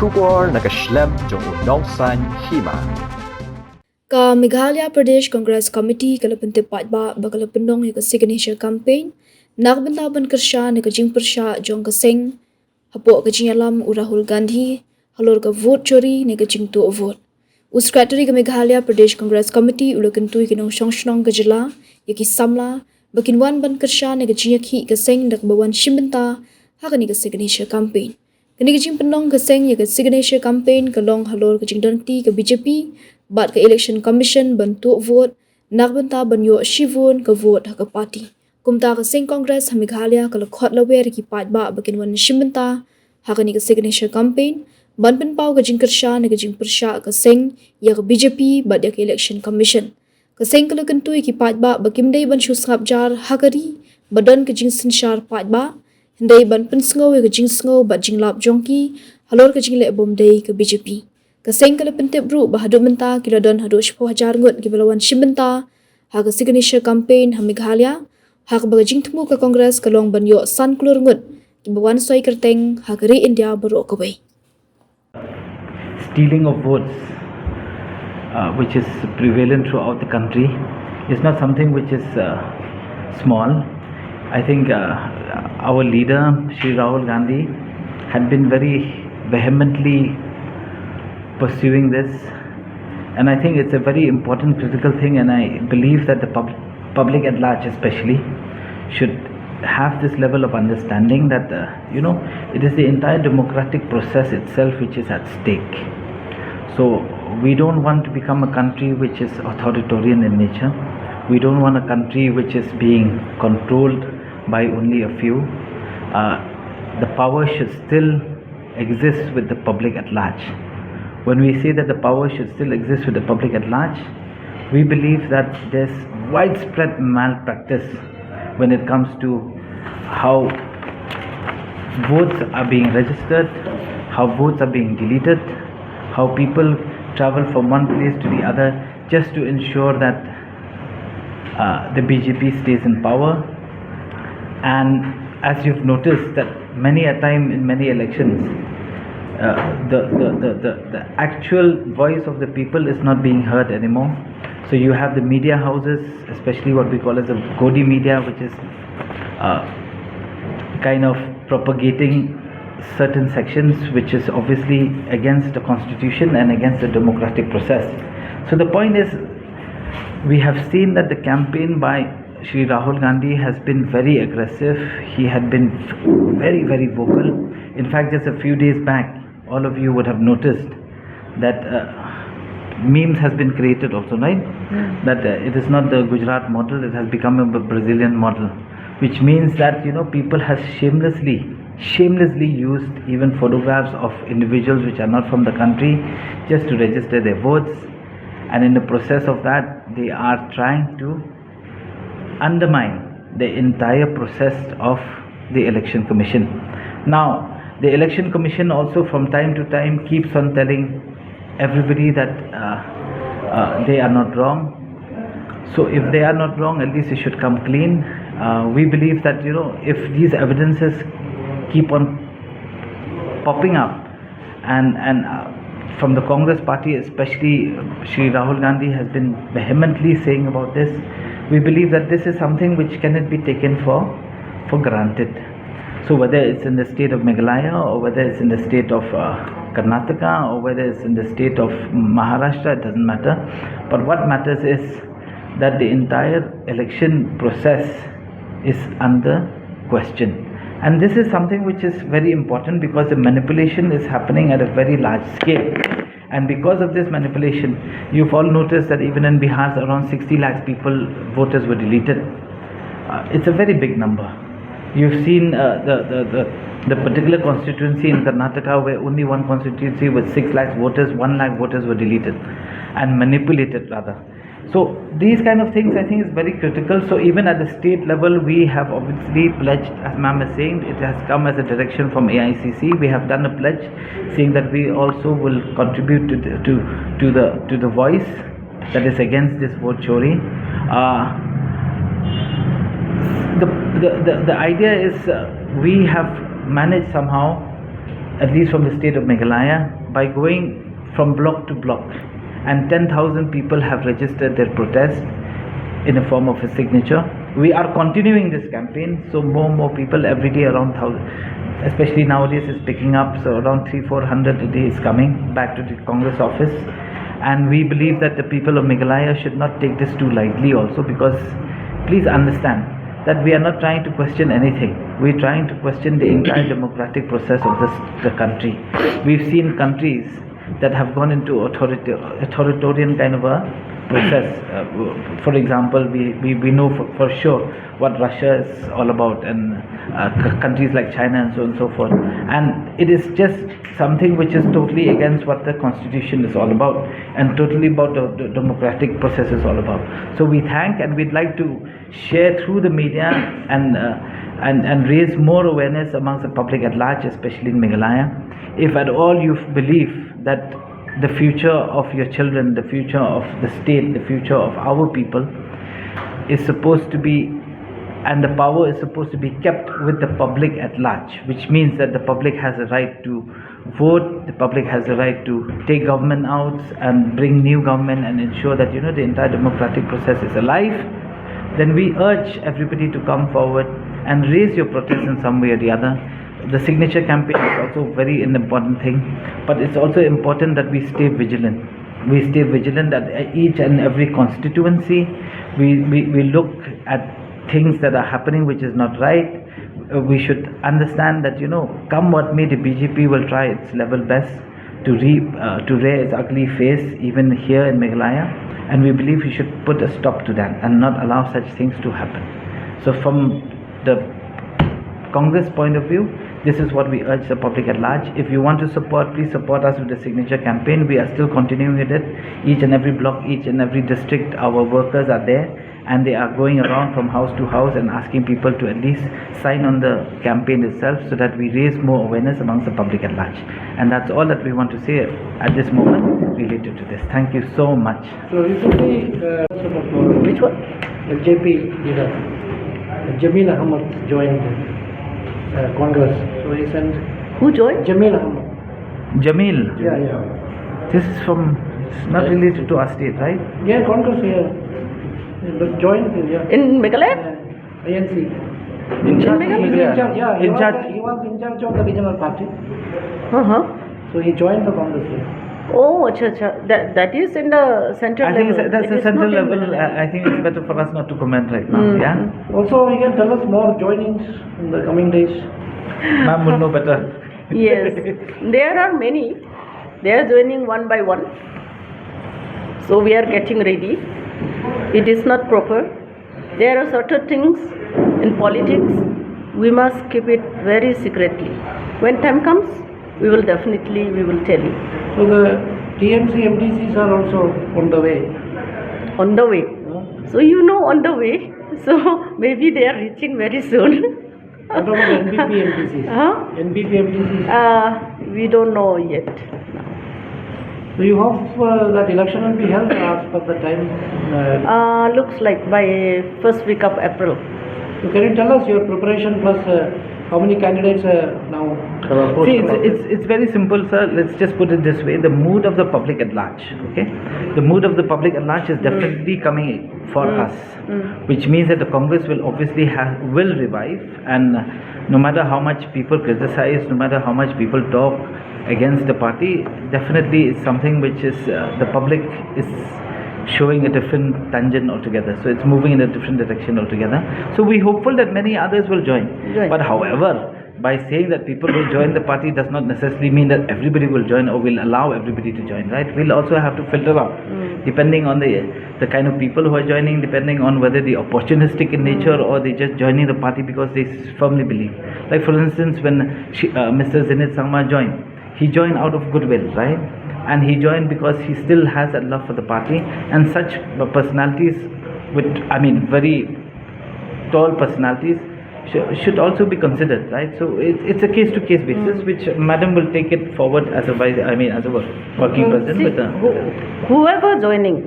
Shubor nakaslem jong unongsan Hima. Ka Meghalaya Pradesh Congress Committee kalapente Paidbah bakalapendong ya signature campaign nagbenta ban Pyrshah ne Pyrshah jong kaseng hapo Jinyalam u Rahul Gandhi halor ka vote Chori ne Jingto vote. Secretary ka Meghalaya Pradesh Congress Committee ulakentui kinong shongshnong gajala yaki samla bakinwan ban Pyrshah ne Jinyakhi kaseng dak bawan Shimbynta hakani ka signature campaign. Kini kajing penong kaseng ya signature campaign kalong halor kajing donti ka BJP bat ka election commission bantu vote nagbenta banyo shivun ka vote ha ka party kumta ka sing congress ha Meghalaya ka Khot lawer ki Paidbah bakinwan Shimbynta ha ka ni ka signature campaign banpen pau ka Pyrshah ne ka Pyrshah ka sing ya ka BJP bat ya ka election commission ka sing ka kentui ki Paidbah bakimdei ban shusap jar hakari badan ka sinshar Paidbah Hindai ban pensngo ka jingsoi bat jinglap jongki halor ka jingle bomdei ka BJP kaseng kala pentip bru bahadu menta kila don hadu 10,000 ngut ki balawan Shimbynta ha ka signature campaign ha Meghalaya ha ka bagajing temu ka kongres kalong banyo san klur ngut ki bawan soi Kyrteng ha ka ri India baru kawai stealing of votes which is prevalent throughout the country is not something which is small. I think our leader Shri Rahul Gandhi had been very vehemently pursuing this, and I think it's a very important critical thing, and I believe that the public at large especially should have this level of understanding that it is the entire democratic process itself which is at stake. So we don't want to become a country which is authoritarian in nature. We don't want a country which is being controlled by only a few. The power should still exist with the public at large. When we say that the power should still exist with the public at large, we believe that there's widespread malpractice when it comes to how votes are being registered, how votes are being deleted, how people travel from one place to the other just to ensure that the BJP stays in power. And as you've noticed that many a time in many elections, the actual voice of the people is not being heard anymore. So you have the media houses, especially what we call as the Godi media, which is kind of propagating certain sections which is obviously against the constitution and against the democratic process. So the point is, we have seen that the campaign by Shri Rahul Gandhi has been very aggressive. He had been very, very vocal. In fact, just a few days back, all of you would have noticed that memes has been created also, right? That it is not the Gujarat model, it has become a Brazilian model, which means that people have shamelessly used even photographs of individuals which are not from the country just to register their votes, and in the process of that they are trying to undermine the entire process of the election commission. Now the election commission also from time to time keeps on telling everybody that they are not wrong. So if they are not wrong, at least it should come clean. We believe that if these evidences keep on popping up, and from the Congress party especially, Shri Rahul Gandhi has been vehemently saying about this. We believe that this is something which cannot be taken for granted. So whether it's in the state of Meghalaya, or whether it's in the state of Karnataka, or whether it's in the state of Maharashtra, it doesn't matter. But what matters is that the entire election process is under question. And this is something which is very important because the manipulation is happening at a very large scale. And because of this manipulation, you've all noticed that even in Bihar, around 60 lakhs voters were deleted. It's a very big number. You've seen the particular constituency in Karnataka where only one constituency with 6 lakhs voters, 1 lakh voters were deleted and manipulated rather. So these kind of things I think is very critical. So even at the state level, we have obviously pledged, as ma'am is saying, it has come as a direction from AICC. We have done a pledge saying that we also will contribute to the voice that is against this vote Chori. The idea is we have managed somehow at least from the state of Meghalaya, by going from block to block, and 10,000 people have registered their protest in the form of a signature. We are continuing this campaign, so more people every day, around 1,000, especially nowadays is picking up, so around 300-400 a day is coming back to the Congress office. And we believe that the people of Meghalaya should not take this too lightly also, because please understand that we are not trying to question anything. We're trying to question the entire democratic process of the country. We've seen countries that have gone into authoritarian kind of a process. For example, we know for sure what Russia is all about, and countries like China and so on and so forth. And it is just something which is totally against what the constitution is all about, and totally about the democratic process is all about. So we thank, and we'd like to share through the media and raise more awareness amongst the public at large, especially in Meghalaya. If at all you believe that the future of your children, the future of the state, the future of our people is supposed to be, and the power is supposed to be kept with the public at large, which means that the public has a right to vote, the public has a right to take government out and bring new government and ensure that the entire democratic process is alive, then we urge everybody to come forward and raise your protest in some way or the other. The signature campaign is also very an important thing, but it's also important that we stay vigilant. We stay vigilant at each and every constituency. We look at things that are happening which is not right. We should understand that come what may, the BJP will try its level best to rear its ugly face even here in Meghalaya, and we believe we should put a stop to that and not allow such things to happen. So from the Congress point of view, this is what we urge the public at large. If you want to support, please support us with the signature campaign. We are still continuing with it. Each and every block, each and every district, our workers are there, and they are going around from house to house and asking people to at least sign on the campaign itself, so that we raise more awareness amongst the public at large. And that's all that we want to say at this moment related to this. Thank you so much. So recently, Which one? the JP leader, Jamil Ahmad joined Congress. So he sent Who joined? Jamil Ahmad. Jamil, Yeah. this is it's not related to our state, right? Yeah, Congress here. Joined, yeah. In Meghalaya? INC. In charge, He was in charge, yeah. In charge. He was in charge of the regional party. Uh-huh. So he joined the Congress here. Oh, acha. That is in the central I level. think that's It the is central not in level. Meghalaya. I think it's better for us not to comment right now. Yeah, Also, he can tell us more joinings in the coming days. ma'am will know better. Yes, there are many. They are joining one by one. So we are getting ready. It is not proper. There are certain things in politics we must keep it very secretly. When time comes, we will tell you. So the TMC MDCs are also on the way. On the way. So on the way. So maybe they are reaching very soon. What about NBP MDCs? Huh? NBP MDCs. We don't know yet. So you hope that election will be held as per the time? Looks like by first week of April. So can you tell us your preparation plus how many candidates now? See, it's very simple, sir. Let's just put it this way: the mood of the public at large. Okay, the mood of the public at large is definitely coming for us, which means that the Congress will obviously will revive, and no matter how much people criticize, no matter how much people talk against the party, definitely it's something which is the public is showing a different tangent altogether. So it's moving in a different direction altogether. So we're hopeful that many others will join. But however, by saying that people will join the party does not necessarily mean that everybody will join or will allow everybody to join, right? We'll also have to filter out, depending on the kind of people who are joining, depending on whether they opportunistic in nature or they just joining the party because they firmly believe. Like for instance, when Mr. Zinit Sangma joined, he joined out of goodwill, right? And he joined because he still has that love for the party, and such personalities with, very tall personalities should also be considered, right? So it's a case-to-case basis, which Madam will take it forward as a working president. Whoever joining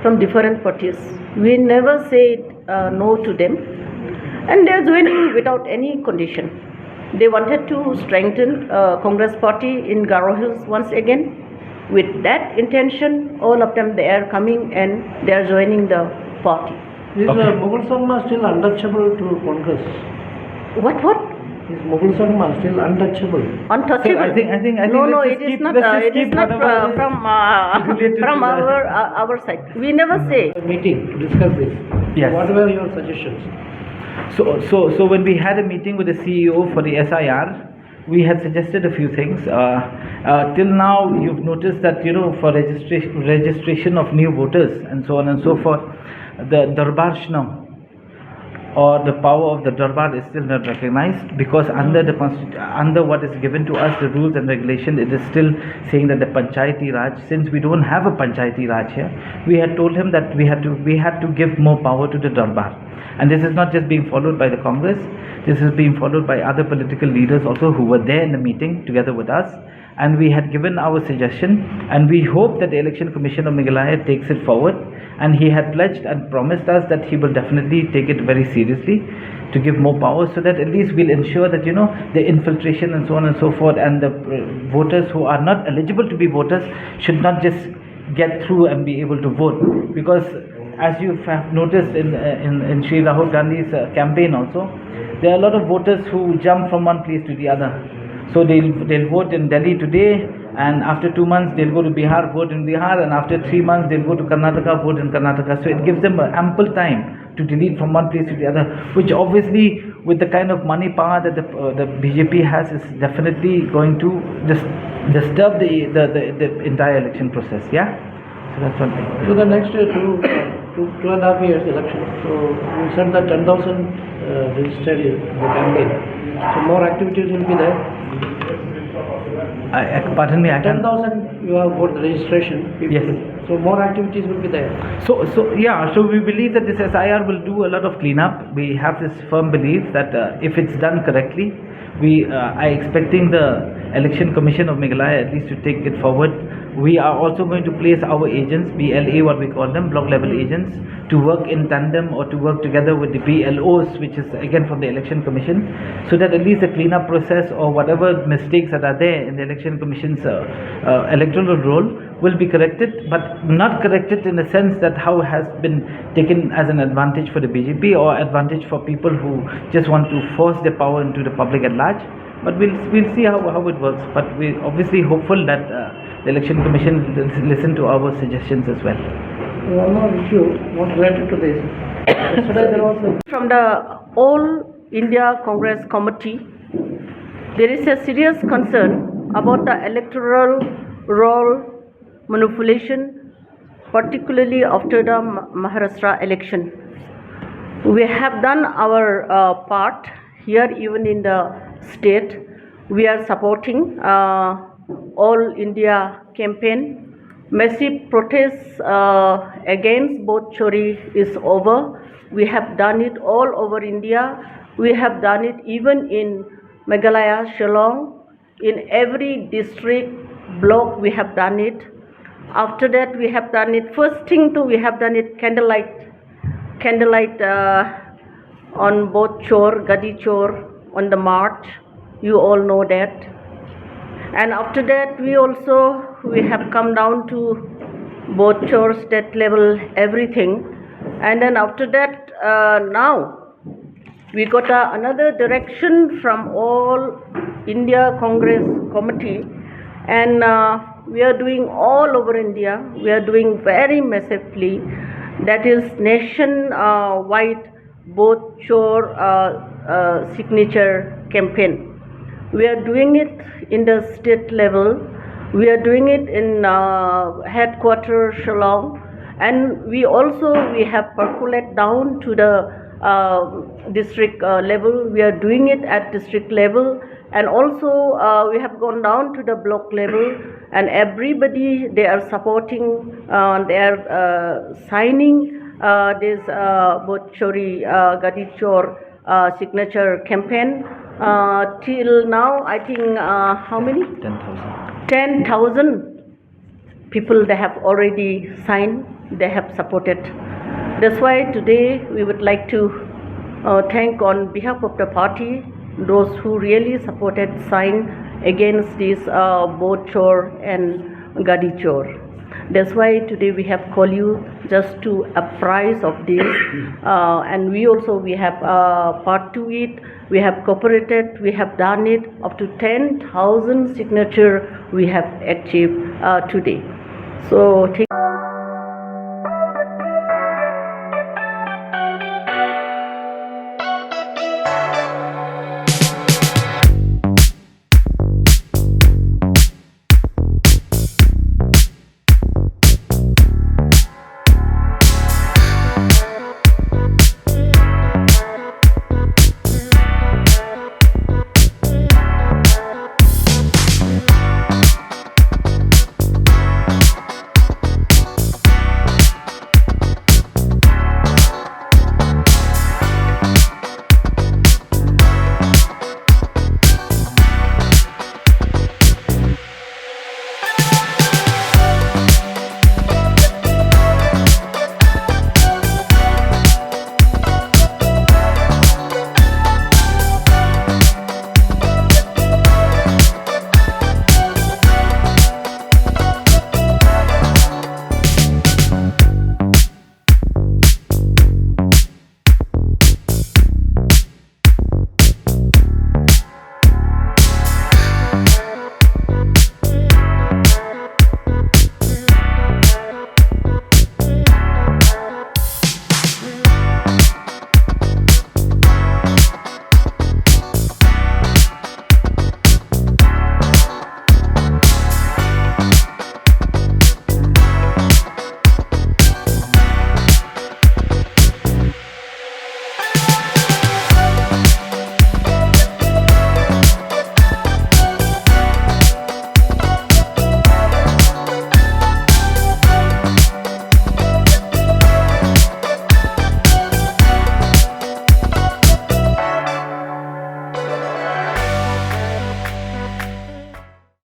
from different parties, we never say no to them, and they are joining without any condition. They wanted to strengthen Congress party in Garo Hills once again. With that intention, all of them, they are coming and they are joining the party. Is Okay. Mughal Sangma still untouchable to Congress? What? Is Mughal Sangma still untouchable? Untouchable? Sir, I think no, let's it just is keep- not. let's just It is keep not whatever is from related from to that. our side. We never say. A meeting to discuss this. Yes. What were your suggestions? So when we had a meeting with the CEO for the SIR, we had suggested a few things. Till now, you've noticed that for registration of new voters and so on and so forth, the Darbar Shnaw or the power of the Darbar is still not recognized, because under the under what is given to us, the rules and regulation, it is still saying that the Panchayati Raj. Since we don't have a Panchayati Raj here, we had told him that we had to give more power to the Darbar. And this is not just being followed by the Congress, this is being followed by other political leaders also who were there in the meeting together with us. And we had given our suggestion, and we hope that the Election Commission of Meghalaya takes it forward. And he had pledged and promised us that he will definitely take it very seriously to give more power, so that at least we'll ensure that the infiltration and so on and so forth, and the voters who are not eligible to be voters should not just get through and be able to vote. Because as you have noticed in Sri Rahul Gandhi's campaign also, there are a lot of voters who jump from one place to the other. So they'll vote in Delhi today, and after 2 months they'll go to Bihar, vote in Bihar, and after 3 months they'll go to Karnataka, vote in Karnataka. So it gives them ample time to delete from one place to the other, which obviously with the kind of money power that the BJP has is definitely going to disturb the entire election process. Yeah, so that's one thing. So the next 2.5 years election. So you said that 10,000 registered in the campaign. So more activities will be there. Pardon me, I can't. 10,000 you have got the registration people. Yes. So more activities will be there. So we believe that this SIR will do a lot of cleanup. We have this firm belief that if it's done correctly, we are expecting the Election Commission of Meghalaya at least to take it forward. We are also going to place our agents, BLA what we call them, block level agents, to work in tandem or to work together with the BLOs, which is again from the Election Commission, so that at least the cleanup process or whatever mistakes that are there in the Election Commission's electoral roll will be corrected, but not corrected in the sense that how has been taken as an advantage for the BJP or advantage for people who just want to force their power into the public at large. But we'll see how it works. But we're obviously hopeful that the Election Commission will listen to our suggestions as well. One more issue not related to this. Yesterday there was a From the All India Congress Committee, there is a serious concern about the electoral roll manipulation, particularly after the Maharashtra election. We have done our part here, even in the state. We are supporting All India campaign. Massive protests against both Chori is over. We have done it all over India. We have done it even in Meghalaya, Shillong. In every district block we have done it. After that we have done it. First thing too, we have done it candlelight on both Chor, Gadi Chor, on the march. You all know that. And after that we have come down to both Chor, state level, everything. And then after that, now we got another direction from All India Congress Committee, and we are doing all over India. We are doing very massively. That is nation-wide, both Chor signature campaign. We are doing it in the state level. We are doing it in headquarters Shillong, and we have percolated down to the district level. We are doing it at district level, and also we have gone down to the block level, and everybody, they are supporting, they are signing this both Chori, Gadi Chor signature campaign. Till now, I think how many? 10,000. 10,000 people they have already signed, they have supported. That's why today we would like to thank on behalf of the party those who really supported sign against this boat chore and gadi chore. That's why today we have called you just to apprise of this, and we have part to it. We have cooperated. We have done it up to 10,000 signature. We have achieved today. So.